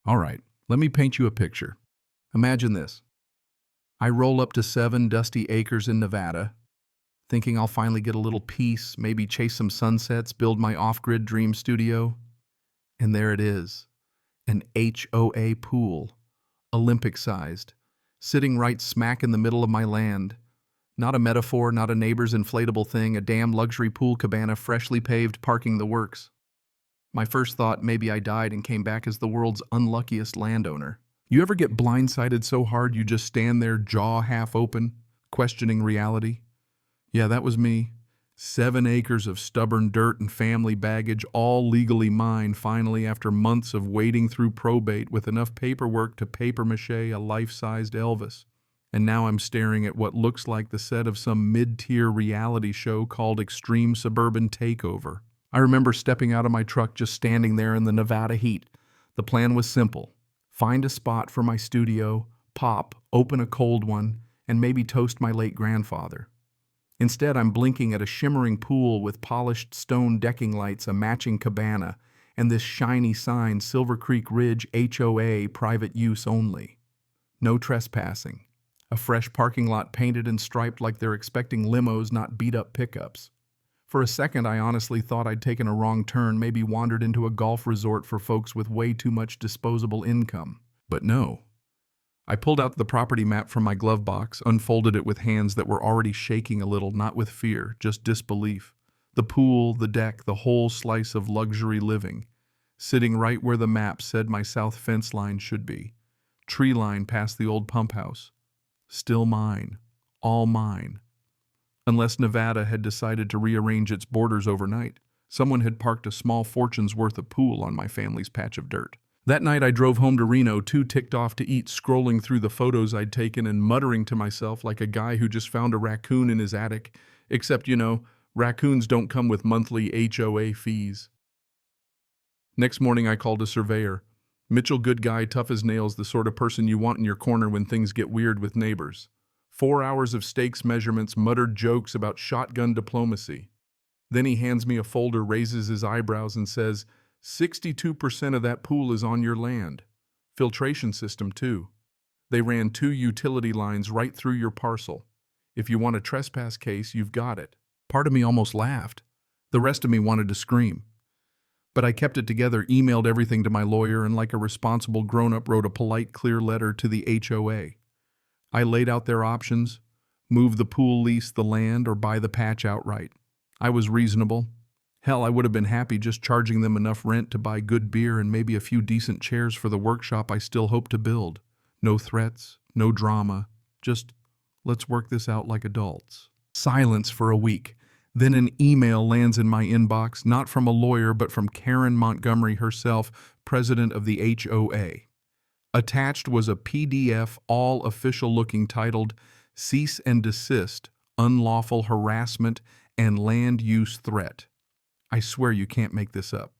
All right, let me paint you a picture. Imagine this. I roll up to 7 dusty acres in Nevada, thinking I'll finally get a little peace, maybe chase some sunsets, build my off-grid dream studio. And there it is, an HOA pool, Olympic-sized, sitting right smack in the middle of my land. Not a metaphor, not a neighbor's inflatable thing, a damn luxury pool cabana, freshly paved, parking the works. My first thought, maybe I died and came back as the world's unluckiest landowner. You ever get blindsided so hard you just stand there, jaw half open, questioning reality? Yeah, that was me. 7 acres of stubborn dirt and family baggage, all legally mine, finally after months of wading through probate with enough paperwork to papier-mâché a life-sized Elvis. And now I'm staring at what looks like the set of some mid-tier reality show called Extreme Suburban Takeover. I remember stepping out of my truck, just standing there in the Nevada heat. The plan was simple. Find a spot for my studio, pop, open a cold one, and maybe toast my late grandfather. Instead, I'm blinking at a shimmering pool with polished stone decking lights, a matching cabana, and this shiny sign, Silver Creek Ridge HOA, private use only. No trespassing. A fresh parking lot painted and striped like they're expecting limos, not beat-up pickups. For a second, I honestly thought I'd taken a wrong turn, maybe wandered into a golf resort for folks with way too much disposable income. But no. I pulled out the property map from my glove box, unfolded it with hands that were already shaking a little, not with fear, just disbelief. The pool, the deck, the whole slice of luxury living, sitting right where the map said my south fence line should be. Tree line past the old pump house. Still mine. All mine. Unless Nevada had decided to rearrange its borders overnight, someone had parked a small fortune's worth of pool on my family's patch of dirt. That night I drove home to Reno, too ticked off to eat, scrolling through the photos I'd taken and muttering to myself like a guy who just found a raccoon in his attic. Except, raccoons don't come with monthly HOA fees. Next morning I called a surveyor. Mitchell, good guy, tough as nails, the sort of person you want in your corner when things get weird with neighbors. 4 hours of stakes measurements, muttered jokes about shotgun diplomacy. Then he hands me a folder, raises his eyebrows, and says, 62% of that pool is on your land. Filtration system, too. They ran 2 utility lines right through your parcel. If you want a trespass case, you've got it. Part of me almost laughed. The rest of me wanted to scream. But I kept it together, emailed everything to my lawyer, and like a responsible grown-up wrote a polite, clear letter to the HOA. I laid out their options: move the pool, lease the land, or buy the patch outright. I was reasonable. Hell, I would have been happy just charging them enough rent to buy good beer and maybe a few decent chairs for the workshop I still hope to build. No threats, no drama, just let's work this out like adults. Silence for a week. Then an email lands in my inbox, not from a lawyer but from Karen Montgomery herself, president of the HOA. Attached was a PDF, all official-looking, titled Cease and Desist, Unlawful Harassment and Land Use Threat. I swear you can't make this up.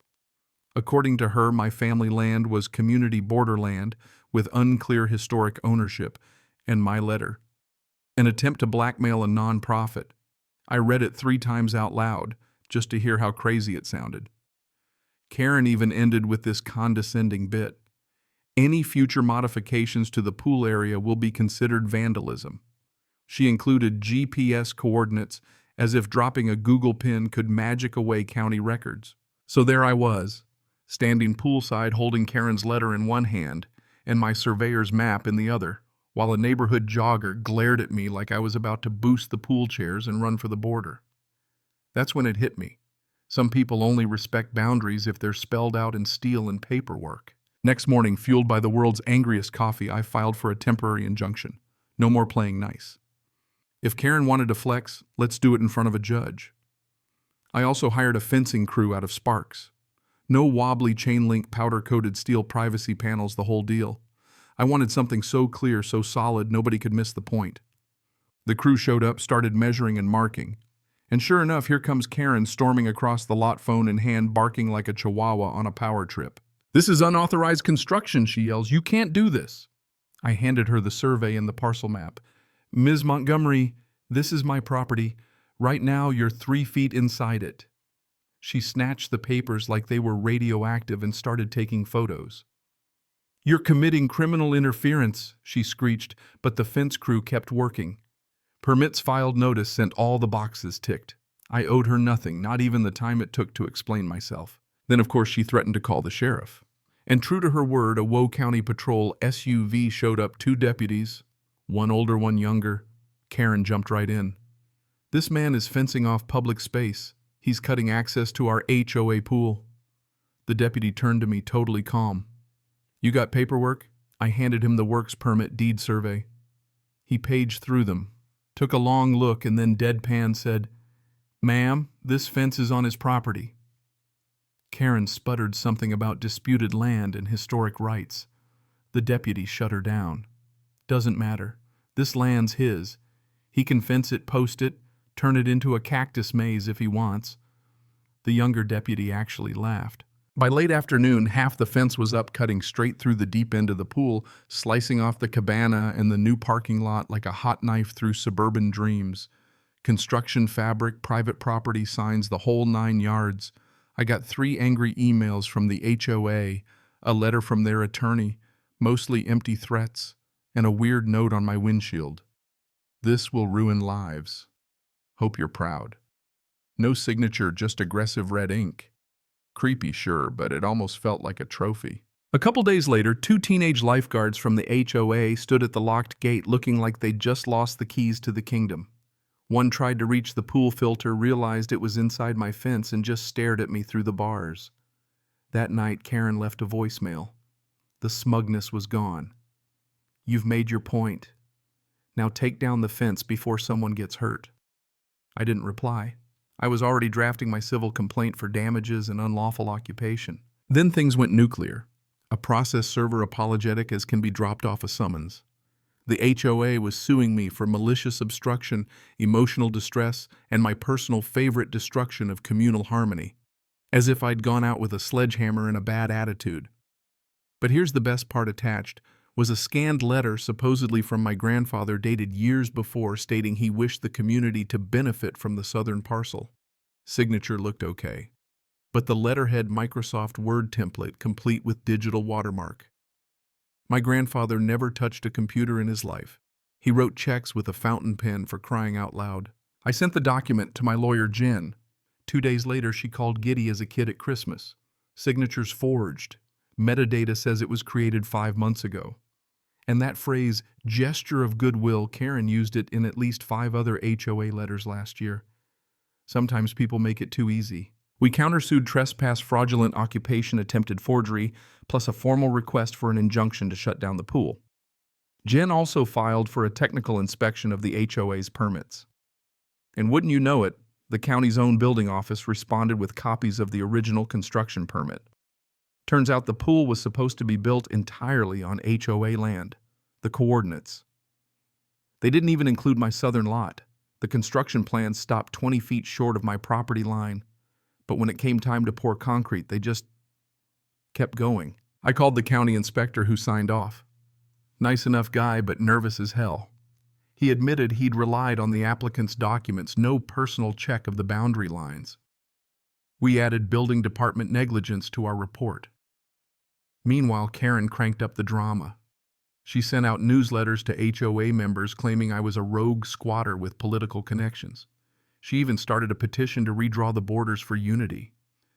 According to her, my family land was community borderland with unclear historic ownership, and my letter, an attempt to blackmail a nonprofit. I read it 3 times out loud, just to hear how crazy it sounded. Karen even ended with this condescending bit. Any future modifications to the pool area will be considered vandalism. She included GPS coordinates, as if dropping a Google pin could magic away county records. So there I was, standing poolside holding Karen's letter in one hand and my surveyor's map in the other, while a neighborhood jogger glared at me like I was about to boost the pool chairs and run for the border. That's when it hit me. Some people only respect boundaries if they're spelled out in steel and paperwork. Next morning, fueled by the world's angriest coffee, I filed for a temporary injunction. No more playing nice. If Karen wanted to flex, let's do it in front of a judge. I also hired a fencing crew out of Sparks. No wobbly chain-link powder-coated steel privacy panels, the whole deal. I wanted something so clear, so solid, nobody could miss the point. The crew showed up, started measuring and marking. And sure enough, here comes Karen storming across the lot, phone in hand, barking like a chihuahua on a power trip. "This is unauthorized construction," she yells. "You can't do this." I handed her the survey and the parcel map. "Ms. Montgomery, this is my property. Right now, you're 3 feet inside it." She snatched the papers like they were radioactive and started taking photos. "You're committing criminal interference," she screeched, but the fence crew kept working. Permits filed notice sent all the boxes ticked. I owed her nothing, not even the time it took to explain myself. Then, of course, she threatened to call the sheriff. And true to her word, a Woe County Patrol SUV showed up, 2 deputies, one older, one younger. Karen jumped right in. "This man is fencing off public space. He's cutting access to our HOA pool." The deputy turned to me, totally calm. "You got paperwork?" I handed him the works permit deed survey. He paged through them, took a long look, and then deadpan said, "Ma'am, this fence is on his property." Karen sputtered something about disputed land and historic rights. The deputy shut her down. "Doesn't matter. This land's his. He can fence it, post it, turn it into a cactus maze if he wants." The younger deputy actually laughed. By late afternoon, half the fence was up, cutting straight through the deep end of the pool, slicing off the cabana and the new parking lot like a hot knife through suburban dreams. Construction fabric, private property signs, the whole 9 yards. I got 3 angry emails from the HOA, a letter from their attorney, mostly empty threats, and a weird note on my windshield. "This will ruin lives. Hope you're proud." No signature, just aggressive red ink. Creepy, sure, but it almost felt like a trophy. A couple days later, 2 teenage lifeguards from the HOA stood at the locked gate looking like they'd just lost the keys to the kingdom. One tried to reach the pool filter, realized it was inside my fence, and just stared at me through the bars. That night, Karen left a voicemail. The smugness was gone. "You've made your point. Now take down the fence before someone gets hurt." I didn't reply. I was already drafting my civil complaint for damages and unlawful occupation. Then things went nuclear. A process server apologetic as can be dropped off a summons. The HOA was suing me for malicious obstruction, emotional distress, and my personal favorite, destruction of communal harmony. As if I'd gone out with a sledgehammer and a bad attitude. But here's the best part attached, was a scanned letter supposedly from my grandfather dated years before stating he wished the community to benefit from the southern parcel. Signature looked okay. But the letterhead Microsoft Word template complete with digital watermark. My grandfather never touched a computer in his life. He wrote checks with a fountain pen, for crying out loud. I sent the document to my lawyer, Jen. 2 days later, she called giddy as a kid at Christmas. Signatures forged. Metadata says it was created 5 months ago. And that phrase, gesture of goodwill, Karen used it in at least 5 other HOA letters last year. Sometimes people make it too easy. We countersued trespass, fraudulent occupation, attempted forgery, plus a formal request for an injunction to shut down the pool. Jen also filed for a technical inspection of the HOA's permits. And wouldn't you know it, the county's own building office responded with copies of the original construction permit. Turns out the pool was supposed to be built entirely on HOA land. The coordinates. They didn't even include my southern lot. The construction plans stopped 20 feet short of my property line. But when it came time to pour concrete, they just kept going. I called the county inspector who signed off. Nice enough guy, but nervous as hell. He admitted he'd relied on the applicant's documents, no personal check of the boundary lines. We added building department negligence to our report. Meanwhile, Karen cranked up the drama. She sent out newsletters to HOA members claiming I was a rogue squatter with political connections. She even started a petition to redraw the borders for unity.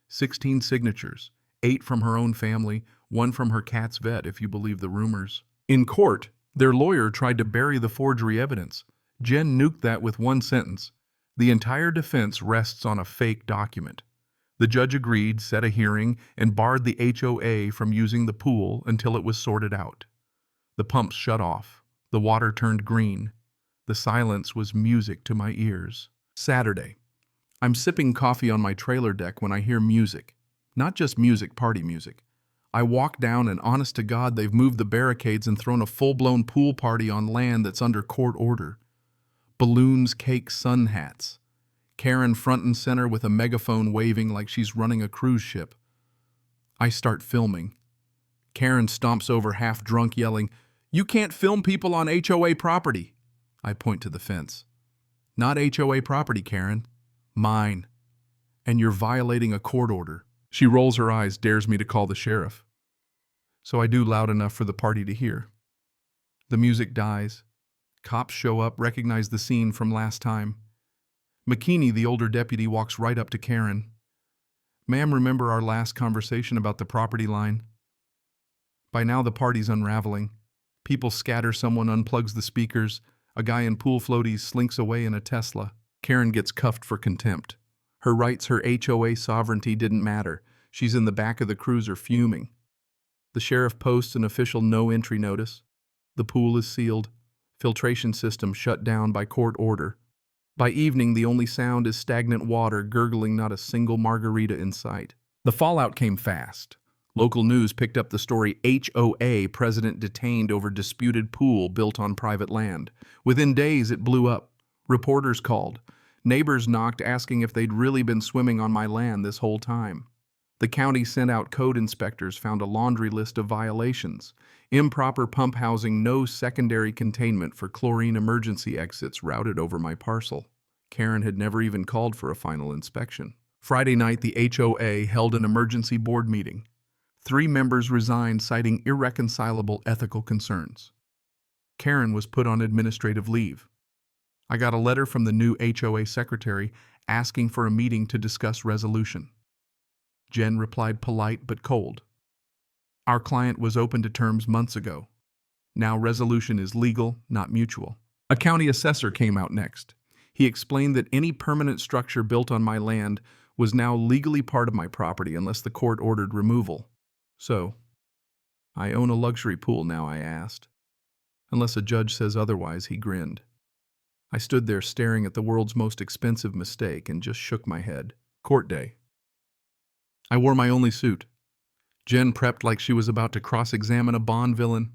16 signatures, 8 from her own family, 1 from her cat's vet, if you believe the rumors. In court, their lawyer tried to bury the forgery evidence. Jen nuked that with 1 sentence. The entire defense rests on a fake document. The judge agreed, set a hearing, and barred the HOA from using the pool until it was sorted out. The pumps shut off. The water turned green. The silence was music to my ears. Saturday. I'm sipping coffee on my trailer deck when I hear music. Not just music, party music. I walk down and honest to God, they've moved the barricades and thrown a full-blown pool party on land that's under court order. Balloons, cake, sun hats. Karen front and center with a megaphone waving like she's running a cruise ship. I start filming. Karen stomps over half drunk yelling, "You can't film people on HOA property." I point to the fence. "Not HOA property, Karen. Mine. And you're violating a court order." She rolls her eyes, dares me to call the sheriff. so I do loud enough for the party to hear. The music dies. Cops show up, recognize the scene from last time. McKinney, the older deputy, walks right up to Karen. "Ma'am, remember our last conversation about the property line?" By now the party's unraveling. People scatter, someone unplugs the speakers, a guy in pool floaties slinks away in a Tesla. Karen gets cuffed for contempt. Her rights, her HOA sovereignty didn't matter. She's in the back of the cruiser fuming. The sheriff posts an official no-entry notice. The pool is sealed. Filtration system shut down by court order. By evening, the only sound is stagnant water gurgling, not a single margarita in sight. The fallout came fast. Local news picked up the story: HOA president detained over disputed pool built on private land. Within days, it blew up. Reporters called. Neighbors knocked, asking if they'd really been swimming on my land this whole time. The county sent out code inspectors, found a laundry list of violations: improper pump housing, no secondary containment for chlorine emergency exits routed over my parcel. Karen had never even called for a final inspection. Friday night, the HOA held an emergency board meeting. 3 members resigned, citing irreconcilable ethical concerns. Karen was put on administrative leave. I got a letter from the new HOA secretary asking for a meeting to discuss resolution. Jen replied, polite but cold. "Our client was open to terms months ago. Now resolution is legal, not mutual." A county assessor came out next. He explained that any permanent structure built on my land was now legally part of my property unless the court ordered removal. "So, I own a luxury pool now?" I asked. "Unless a judge says otherwise," he grinned. I stood there staring at the world's most expensive mistake and just shook my head. Court day. I wore my only suit. Jen prepped like she was about to cross-examine a Bond villain.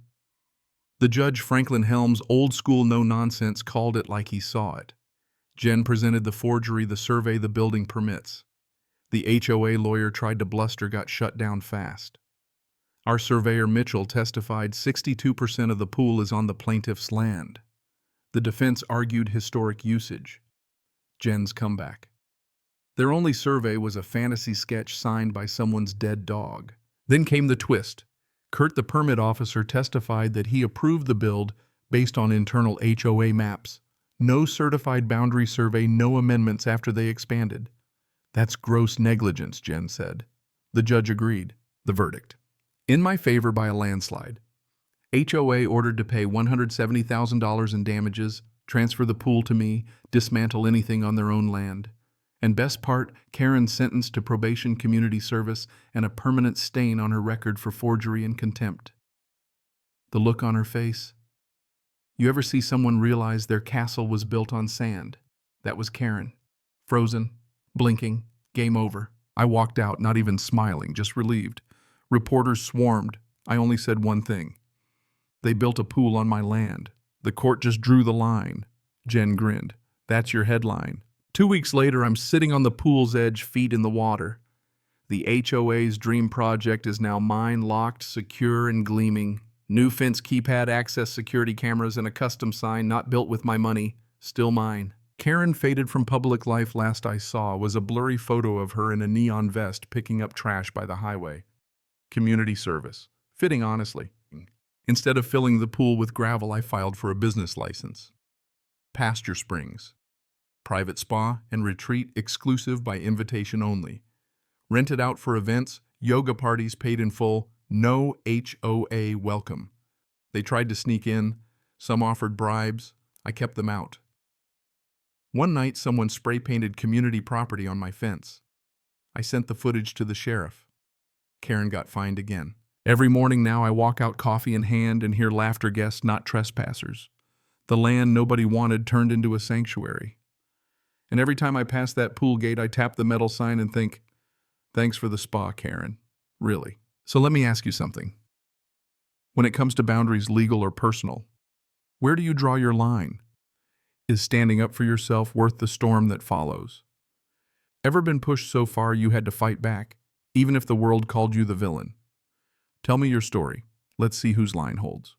The judge, Franklin Helms, old school no-nonsense, called it like he saw it. Jen presented the forgery, the survey, the building permits. The HOA lawyer tried to bluster, got shut down fast. Our surveyor, Mitchell, testified 62% of the pool is on the plaintiff's land. The defense argued historic usage. Jen's comeback: their only survey was a fantasy sketch signed by someone's dead dog. Then came the twist. Kurt, the permit officer, testified that he approved the build based on internal HOA maps. No certified boundary survey, no amendments after they expanded. "That's gross negligence," Jen said. The judge agreed. The verdict: in my favor by a landslide. HOA ordered to pay $170,000 in damages, transfer the pool to me, dismantle anything on their own land. And best part, Karen sentenced to probation, community service, and a permanent stain on her record for forgery and contempt. The look on her face. You ever see someone realize their castle was built on sand? That was Karen. Frozen, blinking, game over. I walked out, not even smiling, just relieved. Reporters swarmed. I only said one thing: they built a pool on my land. The court just drew the line. Jen grinned. That's your headline. 2 weeks later, I'm sitting on the pool's edge, feet in the water. The HOA's dream project is now mine, locked, secure, and gleaming. New fence, keypad, access, security cameras, and a custom sign, not built with my money, still mine. Karen faded from public life. Last I saw was a blurry photo of her in a neon vest picking up trash by the highway. Community service. Fitting, honestly. Instead of filling the pool with gravel, I filed for a business license. Pasture Springs. Private spa and retreat, exclusive by invitation only. Rented out for events, yoga parties, paid in full, no HOA welcome. They tried to sneak in, some offered bribes, I kept them out. One night, someone spray-painted community property on my fence. I sent the footage to the sheriff. Karen got fined again. Every morning now I walk out, coffee in hand, and hear laughter guests, not trespassers. The land nobody wanted turned into a sanctuary. And every time I pass that pool gate, I tap the metal sign and think, thanks for the spa, Karen. Really. So let me ask you something. When it comes to boundaries, legal or personal, where do you draw your line? Is standing up for yourself worth the storm that follows? Ever been pushed so far you had to fight back, even if the world called you the villain? Tell me your story. Let's see whose line holds.